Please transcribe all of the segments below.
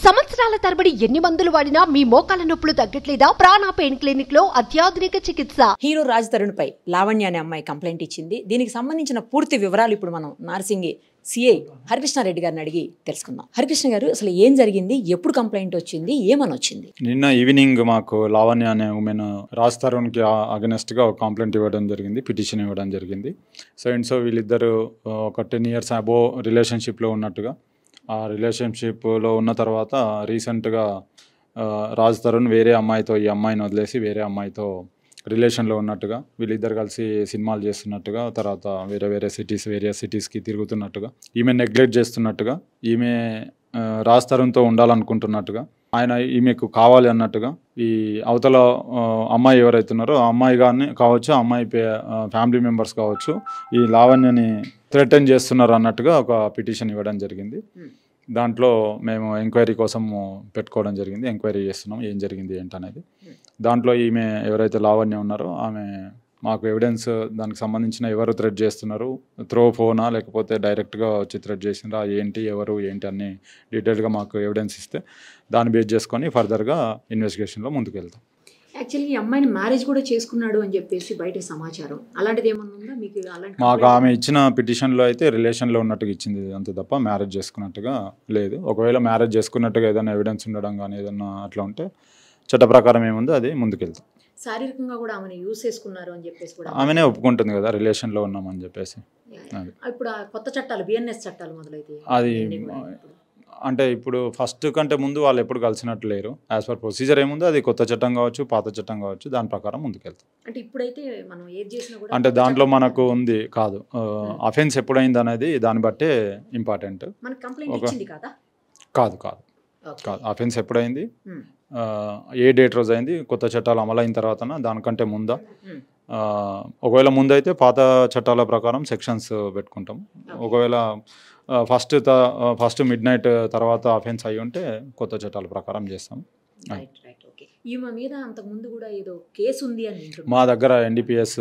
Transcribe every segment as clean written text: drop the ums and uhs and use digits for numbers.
సంవత్సరాల తరబడి ఎన్ని మందులు వాడినా మీ మోకాల నొప్పులు తగ్గట్లేదా? ప్రాణ పెయిన్ క్లినిక్ లో అత్యాధునిక చికిత్స. హీరో రాజ్ తరుణ్ పై లావణ్య అనే అమ్మాయి కంప్లైంట్ ఇచ్చింది. దీనికి సంబంధించిన పూర్తి వివరాలు ఇప్పుడు మనం నార్సింగి సిఐ హరికృష్ణారెడ్డి గారిని అడిగి తెలుసుకుందాం. హరికృష్ణ గారు, అసలు ఏం జరిగింది, ఎప్పుడు కంప్లైంట్ వచ్చింది, ఏమని వచ్చింది? నిన్న ఈవినింగ్ మాకు లావణ్య అనే ఉమెన్ రాజ్ తరుణ్కి అగెనెస్ట్ గా ఒక కంప్లైంట్ ఇవ్వడం జరిగింది, పిటిషన్ ఇవ్వడం జరిగింది. సో వీళ్ళిద్దరు ఒక 10 years అబో రిలేషన్షిప్లో ఉన్నట్టుగా, ఆ రిలేషన్షిప్లో ఉన్న తర్వాత రీసెంట్గా రాజ్ తరుణ్ వేరే అమ్మాయితో ఈ అమ్మాయిని వదిలేసి వేరే అమ్మాయితో రిలేషన్లో ఉన్నట్టుగా, వీళ్ళిద్దరు కలిసి సినిమాలు చేస్తున్నట్టుగా, తర్వాత వేరే సిటీస్కి తిరుగుతున్నట్టుగా, ఈమె నెగ్లెక్ట్ చేస్తున్నట్టుగా, ఈమె రాజ్ తరుణ్తో ఉండాలనుకుంటున్నట్టుగా, ఆయన ఈమెకు కావాలి అన్నట్టుగా, ఈ అవతల అమ్మాయి ఎవరైతున్నారో ఆ అమ్మాయి కానీ కావచ్చు, అమ్మాయి ఫ్యామిలీ మెంబర్స్ కావచ్చు, ఈ లావణ్యని థ్రెటన్ చేస్తున్నారు అన్నట్టుగా ఒక పిటిషన్ ఇవ్వడం జరిగింది. దాంట్లో మేము ఎంక్వైరీ కోసం పెట్టుకోవడం జరిగింది. ఎంక్వైరీ చేస్తున్నాం ఏం జరిగింది ఏంటనేది. దాంట్లో ఈమె ఎవరైతే లావణ్య ఉన్నారో ఆమె మాకు ఎవిడెన్స్ దానికి సంబంధించిన ఎవరు థ్రెడ్ చేస్తున్నారు, త్రో ఫోనా లేకపోతే డైరెక్ట్గా వచ్చి థ్రెడ్ చేసినారా, ఎవరు ఏంటి అన్ని డీటెయిల్గా మాకు ఎవిడెన్స్ ఇస్తే దాన్ని బేస్ చేసుకొని ఫర్దర్గా ఇన్వెస్టిగేషన్లో ముందుకు వెళ్తాం. యాక్చువల్లీ ఈ అమ్మాయిని మ్యారేజ్ కూడా చేసుకున్నాడు అని చెప్పేసి బయట సమాచారం, అలాంటిది ఏమన్నా ఉందా మీకు? మాకు ఆమె ఇచ్చిన పిటిషన్లో అయితే రిలేషన్లో ఉన్నట్టుగా ఇచ్చింది అంతే తప్ప మ్యారేజ్ చేసుకున్నట్టుగా లేదు. ఒకవేళ మ్యారేజ్ చేసుకున్నట్టుగా ఏదైనా ఎవిడెన్స్ ఉండడం కానీ ఏదన్నా అట్లా ఉంటే చట్ట ప్రకారం ఏముందో అది ముందుకెళ్తాం. శారీరకంగా కూడా ఆమెను యూజ్ చేసుకున్నారు అని చెప్పేసి కూడా ఆమెనే ఒప్పుకుంటుంది కదా రిలేషన్లో ఉన్నామని చెప్పేసి. ఇప్పుడు కొత్త చట్టాలు, బిఎన్ఎస్ చట్టాలు మొదలైతే అది అంటే ఇప్పుడు ఫస్ట్ కంటే ముందు వాళ్ళు ఎప్పుడు కలిసినట్టు లేరు. యాజ్ పర్ ప్రొసీజర్ ఏముందో అది కొత్త చట్టం కావచ్చు, పాత చట్టం కావచ్చు, దాని ప్రకారం ముందుకెళ్తాం. అంటే ఇప్పుడైతే మనం ఏది చేసినా కూడా అంటే దాంట్లో మనకు ఉంది కాదు, అఫెన్స్ ఎప్పుడైంది అనేది దాన్ని బట్టే ఇంపార్టెంట్. కాదు అఫెన్స్ ఎప్పుడైంది, ఏ డేట్ రోజు అయింది, కొత్త చట్టాలు అమలైన తర్వాత, దానికంటే ముందా, ఒకవేళ ముందైతే పాత చట్టాల ప్రకారం సెక్షన్స్ పెట్టుకుంటాం. ఒకవేళ ఫస్ట్ మిడ్ నైట్ తర్వాత అఫెన్స్ అయ్యి ఉంటే కొత్త చట్టాల ప్రకారం చేస్తాం. ఈమె మీద అంతకుముందు కూడా ఏదో కేసు ఉంది అని మా దగ్గర NDPS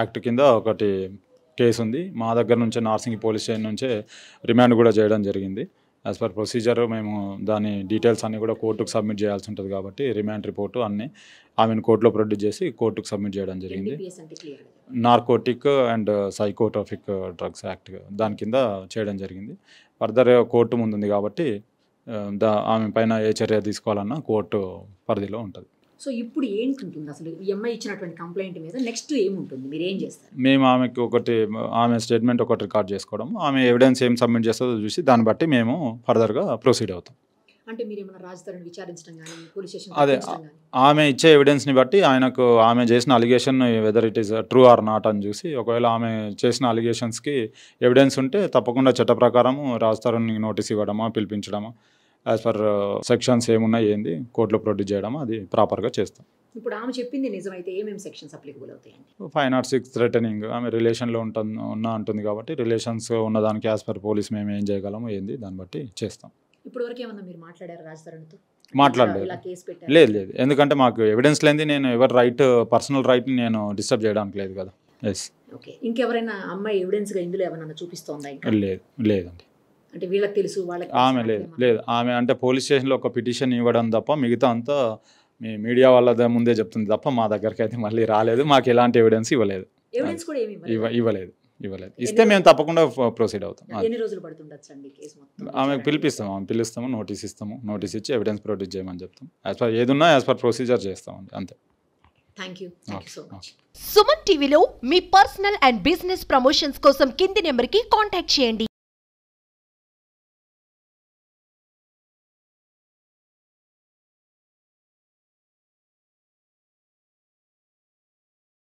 యాక్ట్ కింద ఒకటి కేసు ఉంది. మా దగ్గర నుంచే నార్సింగి పోలీస్ స్టేషన్ నుంచే రిమాండ్ కూడా చేయడం జరిగింది. యాజ్ పర్ ప్రొసీజర్ మేము దాని డీటెయిల్స్ అన్నీ కూడా కోర్టుకు సబ్మిట్ చేయాల్సి ఉంటుంది కాబట్టి రిమాండ్ రిపోర్టు అన్నీ ఆమెను కోర్టులో ప్రొడ్యూస్ చేసి కోర్టుకు సబ్మిట్ చేయడం జరిగింది. Narcotic and psychotropic drugs act దాని కింద చేయడం జరిగింది. ఫర్దర్ కోర్టు ముందుంది కాబట్టి ఆమె పైన ఏ చర్య తీసుకోవాలన్నా కోర్టు పరిధిలో ఉంటుంది. సో ఇప్పుడు ఏంటుంటుంది అసలు ఈ అమ్మాయి ఇచ్చినటువంటి కంప్లైంట్ మీద నెక్స్ట్ ఏముంటుంది, మీరు ఏం చేస్తారు? మేము ఆమె స్టేట్మెంట్ ఒకటి రికార్డ్ చేసుకోవడం, ఆమె ఎవిడెన్స్ ఏం సబ్మిట్ చేస్తుందో చూసి దాన్ని బట్టి మేము ఫర్దర్గా ప్రొసీడ్ అవుతాం. అంటే మీరు ఏమైనా రాజ్ తరుణ్ విచారించడం కానీ పోలీస్ స్టేషన్ అదే ఆమె ఇచ్చే ఎవిడెన్స్ని బట్టి ఆమె చేసిన allegation whether it is true or not అని చూసి, ఒకవేళ ఆమె చేసిన అలిగేషన్స్కి ఎవిడెన్స్ ఉంటే తప్పకుండా చట్ట ప్రకారము రాజ్ తరుణ్ని నోటీస్ ఇవ్వడమా, పిలిపించడమా, యాజ్ పర్ సెక్షన్స్ ఏమున్నాయి ఏంది కోర్టులో ప్రొడ్యూస్ చేయడం, అది ప్రాపర్గా చేస్తాం. ఇప్పుడు ఆమె చెప్పింది నిజమైతే ఏమేమి సెక్షన్స్ అప్లికబుల్ అవుతాయండి? 506 థ్రెటనింగ్, ఆమె రిలేషన్లో ఉంటుంది కాబట్టి రిలేషన్స్ ఉన్నదానికి యాజ్ పర్ పోలీస్ మేము ఏం చేయగలము ఏంది దాన్ని బట్టి చేస్తాం. ఇప్పుడు వరకు ఏమన్నా మీరు మాట్లాడారు రాజ్ తరుణ్తో? మాట్లాడలేదు. లేదు, ఎందుకంటే మాకు ఎవిడెన్స్ లేనిది నేను పర్సనల్ రైట్ని నేను డిస్టర్బ్ చేయడానికి లేదు కదా. ఎస్. ఓకే, ఇంకెవరైనా అమ్మాయి ఎవిడెన్స్గా ఇందులో ఏమైనా చూపిస్తోందా? లేదండి. అంటే వీళ్ళకి తెలుసు వాళ్ళకి ఆమె లేదు ఆమె అంటే పోలీస్ స్టేషన్లో ఒక పిటిషన్ ఇవ్వడం తప్ప మిగతా అంతా మీ మీడియా వాళ్ళ ముందే చెప్తుంది తప్ప మా దగ్గరికి అయితే మళ్ళీ రాలేదు. మాకు ఎలాంటి ఎవిడెన్స్ ఇవ్వలేదు. ఇవ్వలేదు. ఇస్తే మేము తప్పకుండా ప్రొసీడ్ అవుతాం. ఎన్ని రోజులు పడుతుండొచ్చండి కేసు మొత్తం? ఆమెకు పిలుస్తాము, నోటీస్ ఇస్తాము, నోటీస్ ఇచ్చి ఎవిడెన్స్ ప్రొడ్యూస్ చేయమని చెప్తాం. యాజ్ పర్ ఏదున్నా యాజ్ పర్ ప్రొసీజర్ చేస్తామండి, అంతే. Thank you so much. Suman టీవీలో మీ పర్సనల్ అండ్ బిజినెస్ ప్రమోషన్స్ కోసం కింది నెంబర్కి కాంటాక్ట్ చేయండి.